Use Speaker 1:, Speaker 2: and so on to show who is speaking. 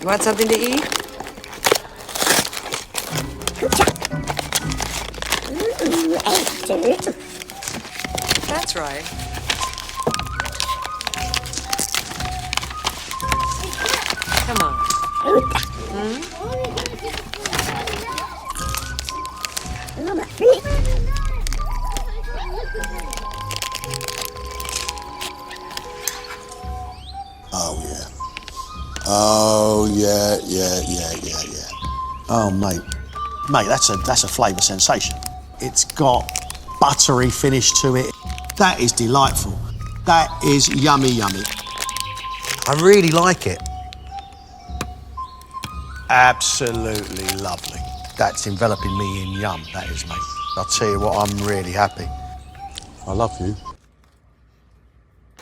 Speaker 1: You want something to eat? That's right. Come on.
Speaker 2: Oh, yeah. Oh, yeah.
Speaker 3: Oh, mate. Mate, that's a flavour sensation. It's got buttery finish to it. That is delightful. That is yummy, yummy.
Speaker 4: I really like it.
Speaker 3: Absolutely lovely. That's enveloping me in yum, that is, mate. I'll tell you what, I'm really happy.
Speaker 2: I love you.